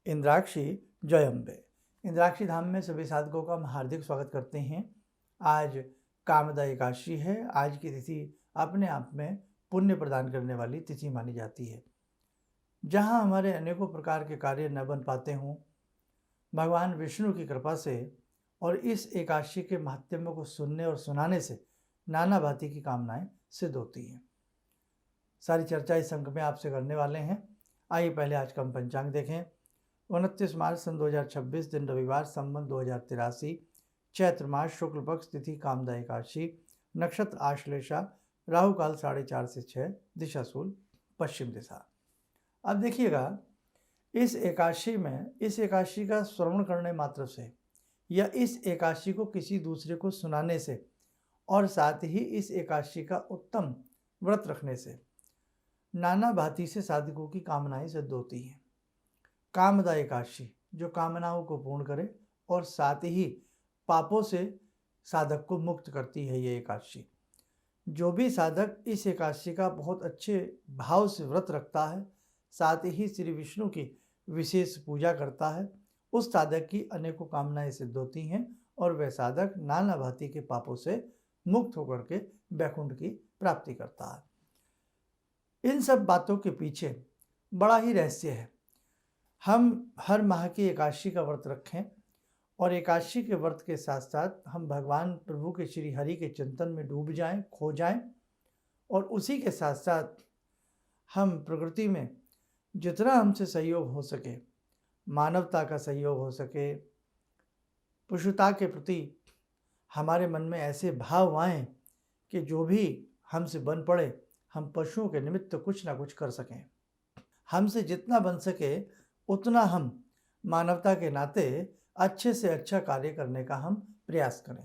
इंद्राक्षी जय अम्बे। इंद्राक्षी धाम में सभी साधकों का हम हार्दिक स्वागत करते हैं। आज कामदा एकादशी है। आज की तिथि अपने आप में पुण्य प्रदान करने वाली तिथि मानी जाती है। जहाँ हमारे अनेकों प्रकार के कार्य न बन पाते हों, भगवान विष्णु की कृपा से और इस एकादशी के महात्म्य को सुनने और सुनाने से नाना भांति की कामनाएं सिद्ध होती हैं। सारी चर्चा इस अंक में आपसे करने वाले हैं। आइए पहले आज का हम पंचांग देखें। 29 मार्च सन 2026 दिन रविवार संवत 2083, चैत्र मास शुक्ल पक्ष तिथि कामदा एकादशी, नक्षत्र आश्लेषा, राहु काल 4:30 से 6, दिशा शूल पश्चिम दिशा। अब देखिएगा, इस एकादशी का श्रवण करने मात्र से या इस एकादशी को किसी दूसरे को सुनाने से और साथ ही इस एकादशी का उत्तम व्रत रखने से नाना भांति से साधकों की कामनाएं सिद्ध होती हैं। कामदा एकादशी जो कामनाओं को पूर्ण करे और साथ ही पापों से साधक को मुक्त करती है। ये एकादशी जो भी साधक इस एकादशी का बहुत अच्छे भाव से व्रत रखता है, साथ ही श्री विष्णु की विशेष पूजा करता है, उस साधक की अनेकों कामनाएं सिद्ध होती हैं और वह साधक नाना भांति के पापों से मुक्त होकर के वैकुंठ की प्राप्ति करता है। इन सब बातों के पीछे बड़ा ही रहस्य है। हम हर माह की एकादशी का व्रत रखें और एकादशी के व्रत के साथ साथ हम भगवान प्रभु के श्री हरि के चिंतन में डूब जाएं, खो जाएं और उसी के साथ साथ हम प्रकृति में जितना हमसे सहयोग हो सके, मानवता का सहयोग हो सके, पशुता के प्रति हमारे मन में ऐसे भाव आएँ कि जो भी हमसे बन पड़े हम पशुओं के निमित्त कुछ ना कुछ कर सकें। हमसे जितना बन सके उतना हम मानवता के नाते अच्छे से अच्छा कार्य करने का हम प्रयास करें।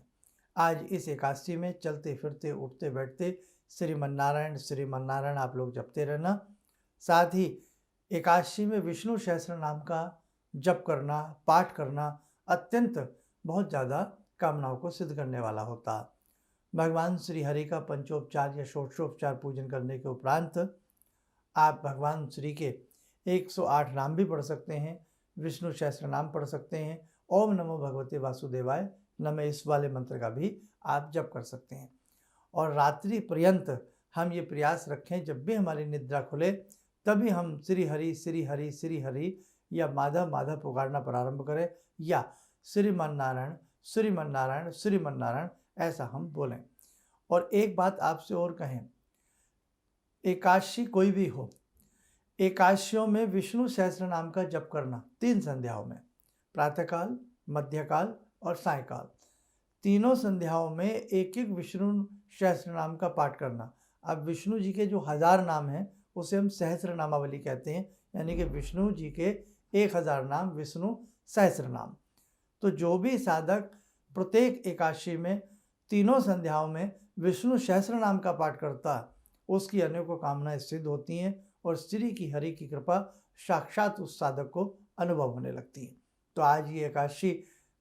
आज इस एकादशी में चलते फिरते उठते बैठते श्रीमन्नारायण आप लोग जपते रहना। साथ ही एकादशी में विष्णु सहस्त्र नाम का जप करना, पाठ करना अत्यंत बहुत ज़्यादा कामनाओं को सिद्ध करने वाला होता। भगवान श्री हरि का पंचोपचार या षोडशोपचार पूजन करने के उपरांत आप भगवान श्री के 108 नाम भी पढ़ सकते हैं, विष्णु सहस्त्र नाम पढ़ सकते हैं, ओम नमो भगवते वासुदेवाय नमः इस वाले मंत्र का भी आप जप कर सकते हैं। और रात्रि पर्यंत हम ये प्रयास रखें, जब भी हमारी निद्रा खुले तभी हम श्री हरि श्री हरि श्री हरि या माधव माधव पुकारना प्रारंभ करें या श्रीमन्नारायण श्रीमन्नारायण श्रीमन्नारायण ऐसा हम बोलें। और एक बात आपसे और कहें, एकादशी कोई भी हो, एकादशियों में विष्णु सहस्त्र नाम का जप करना 3 संध्याओं में, प्रातःकाल, मध्यकाल और सायंकाल, तीनों संध्याओं में एक एक विष्णु सहस्त्र नाम का पाठ करना। अब विष्णु जी के जो 1000 नाम हैं उसे हम सहस्त्र नामावली कहते हैं, यानी कि विष्णु जी के 1000 नाम विष्णु सहस्त्र नाम। तो जो भी साधक प्रत्येक एकादशी में तीनों संध्याओं में विष्णु सहस्त्र नाम का पाठ करता है उसकी अनेकों कामनाएं सिद्ध होती हैं और श्री की हरि की कृपा साक्षात उस साधक को अनुभव होने लगती है। तो आज ये एकादशी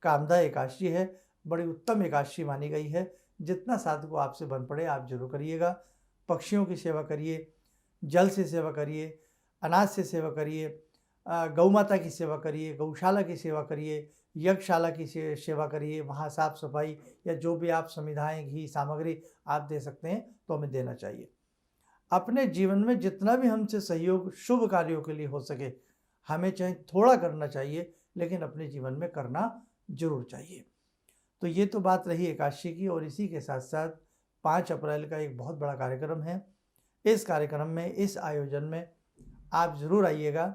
कामदा एकादशी है, बड़ी उत्तम एकादशी मानी गई है। जितना साधक आपसे बन पड़े आप जरूर करिएगा। पक्षियों की सेवा करिए, जल से सेवा करिए, अनाज से सेवा करिए, गौ माता की सेवा करिए, गौशाला की सेवा करिए, यज्ञशाला की सेवा करिए, वहाँ साफ सफाई या जो भी आप समिधाएँ घी सामग्री आप दे सकते हैं तो हमें देना चाहिए। अपने जीवन में जितना भी हमसे सहयोग शुभ कार्यों के लिए हो सके हमें चाहे थोड़ा करना चाहिए, लेकिन अपने जीवन में करना जरूर चाहिए। तो ये तो बात रही एकादशी की। और इसी के साथ साथ 5 अप्रैल का एक बहुत बड़ा कार्यक्रम है। इस कार्यक्रम में, इस आयोजन में आप ज़रूर आइएगा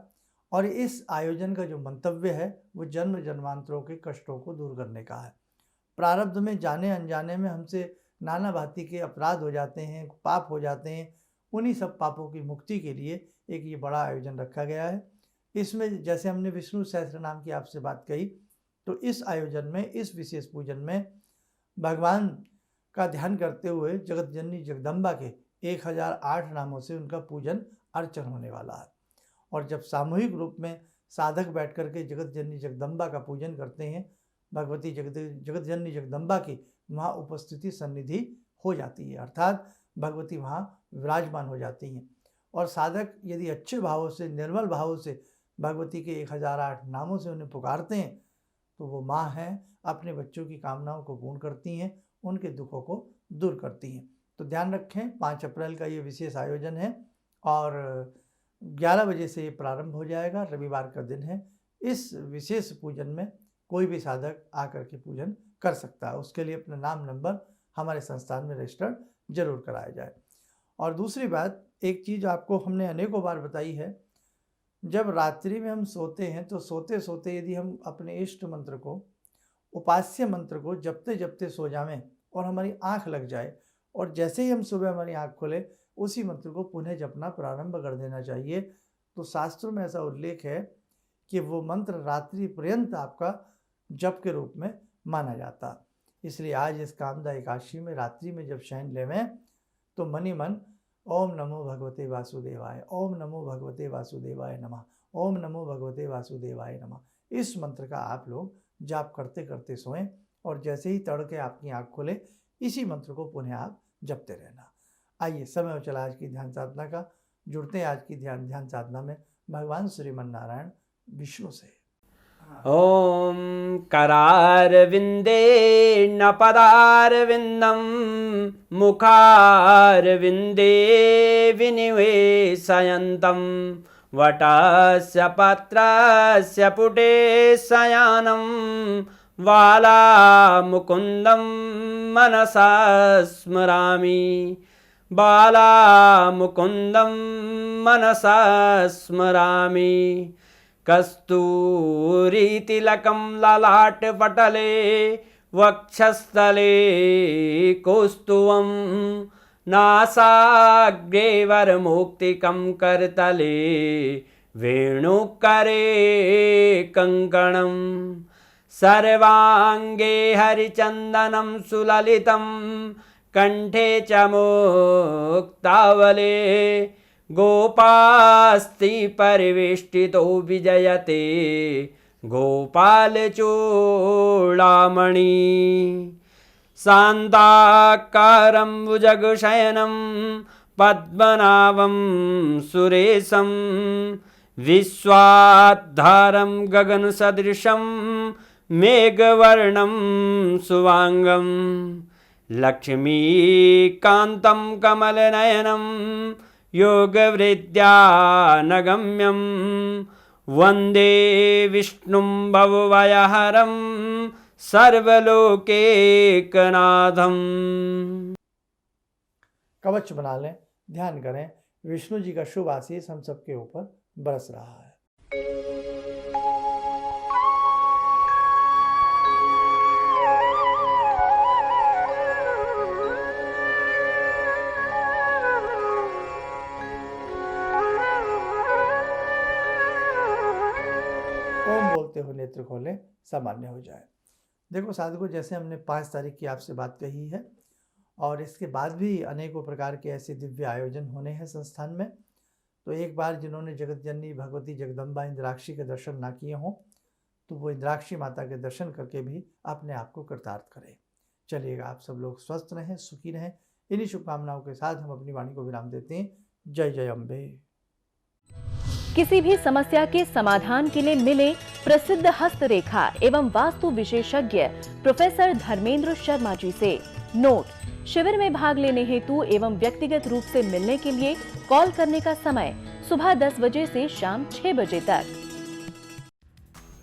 और इस आयोजन का जो मंतव्य है वो जन्म जन्मांतरों के कष्टों को दूर करने का है। प्रारब्ध में जाने अनजाने में हमसे नाना भांति के अपराध हो जाते हैं, पाप हो जाते हैं। उन्हीं सब पापों की मुक्ति के लिए एक ये बड़ा आयोजन रखा गया है। इसमें जैसे हमने विष्णु सहस्त्र नाम की आपसे बात कही, तो इस आयोजन में, इस विशेष पूजन में भगवान का ध्यान करते हुए जगत जननी जगदम्बा के 1008 नामों से उनका पूजन अर्चन होने वाला है। और जब सामूहिक रूप में साधक बैठ करके जगत जननी जगदम्बा का पूजन करते हैं, भगवती जगत जननी जगदम्बा की वहाँ उपस्थिति सन्निधि हो जाती है, अर्थात भगवती वहाँ विराजमान हो जाती हैं। और साधक यदि अच्छे भावों से, निर्मल भावों से भगवती के 1008 नामों से उन्हें पुकारते हैं तो वो माँ हैं, अपने बच्चों की कामनाओं को पूर्ण करती हैं, उनके दुखों को दूर करती हैं। तो ध्यान रखें 5 अप्रैल का ये विशेष आयोजन है और 11 बजे से ये प्रारंभ हो जाएगा, रविवार का दिन है। इस विशेष पूजन में कोई भी साधक आकर के पूजन कर सकता है। उसके लिए अपना नाम नंबर हमारे संस्थान में रजिस्टर्ड जरूर कराया जाए। और दूसरी बात, एक चीज़ आपको हमने अनेकों बार बताई है, जब रात्रि में हम सोते हैं तो सोते सोते यदि हम अपने इष्ट मंत्र को, उपास्य मंत्र को जपते जपते सो जावें और हमारी आंख लग जाए और जैसे ही हम सुबह हमारी आंख खोले उसी मंत्र को पुनः जपना प्रारंभ कर देना चाहिए। तो शास्त्रों में ऐसा उल्लेख है कि वो मंत्र रात्रि पर्यंत आपका जप के रूप में माना जाता। इसलिए आज इस कामदा एकादशी में रात्रि में जब शयन लेवें तो मनी मन ओम नमो भगवते वासुदेवाय, ओम नमो भगवते वासुदेवाय नमः, ओम नमो भगवते वासुदेवाय नमः, इस मंत्र का आप लोग जाप करते करते सोएं और जैसे ही तड़के आपकी आँख खुले इसी मंत्र को पुनः आप जपते रहना। आइए, समय हो चला आज की ध्यान साधना का। जुड़ते हैं आज की ध्यान साधना में भगवान श्रीमन नारायण विष्णु से। ओम करारविंदे न पदारविंदम मुखारविंदे विनिवेशयन्तं वटस्य पत्रस्य पुटे शयानं बालामुकुन्दं मनसा स्मरामि, बालामुकुन्दं मनसा स्मरामि। कस्तूरीतिलकं ललाटपटले वक्षस्थले कौस्तुभं नासाग्रे वरमौक्तिकं करतले वेणुकरे कङ्कणं सर्वाङ्गे हरिचन्दनं सुललितं कंठे च मुक्तावले गोपास्ति परिवेष्टितो विजयते गोपालचूडामणि शान्ताकारं भुजगशयनं पद्मनाभं सुरेशं विश्वाधारं गगनसदृशं मेघवर्णं शुभांगं लक्ष्मीकान्तं कमलनयनं योगवृद्ध्यानगम्यं वन्दे विष्णुं भवभयहरं सर्वलोकैकनाथं। कवच बना लें, ध्यान करें, विष्णु जी का शुभ आशीष हम सबके ऊपर बरस रहा है। ओम बोलते हुए नेत्र खोलें, सामान्य हो जाए। देखो साधकों, जैसे हमने 5 तारीख की आपसे बात कही है और इसके बाद भी अनेकों प्रकार के ऐसे दिव्य आयोजन होने हैं संस्थान में। तो एक बार जिन्होंने जगत जननी भगवती जगदम्बा इंद्राक्षी के दर्शन ना किए हों तो वो इंद्राक्षी माता के दर्शन करके भी अपने आप को कृतार्थ करें। चलिएगा, आप सब लोग स्वस्थ रहें, सुखी रहें। इन्हीं शुभकामनाओं के साथ हम अपनी वाणी को विराम देते हैं। जय जय अम्बे। किसी भी समस्या के समाधान के लिए मिले प्रसिद्ध हस्तरेखा एवं वास्तु विशेषज्ञ प्रोफेसर धर्मेंद्र शर्मा जी से। नोट: शिविर में भाग लेने हेतु एवं व्यक्तिगत रूप से मिलने के लिए कॉल करने का समय सुबह 10 बजे से शाम 6 बजे तक।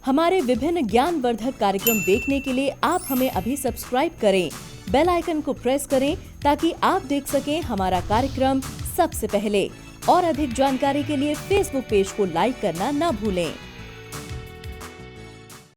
हमारे विभिन्न ज्ञानवर्धक कार्यक्रम देखने के लिए आप हमें अभी सब्सक्राइब करें, बेल आइकन को प्रेस करें ताकि आप देख सकें हमारा कार्यक्रम सबसे पहले। और अधिक जानकारी के लिए फेसबुक पेज को लाइक करना न भूलें।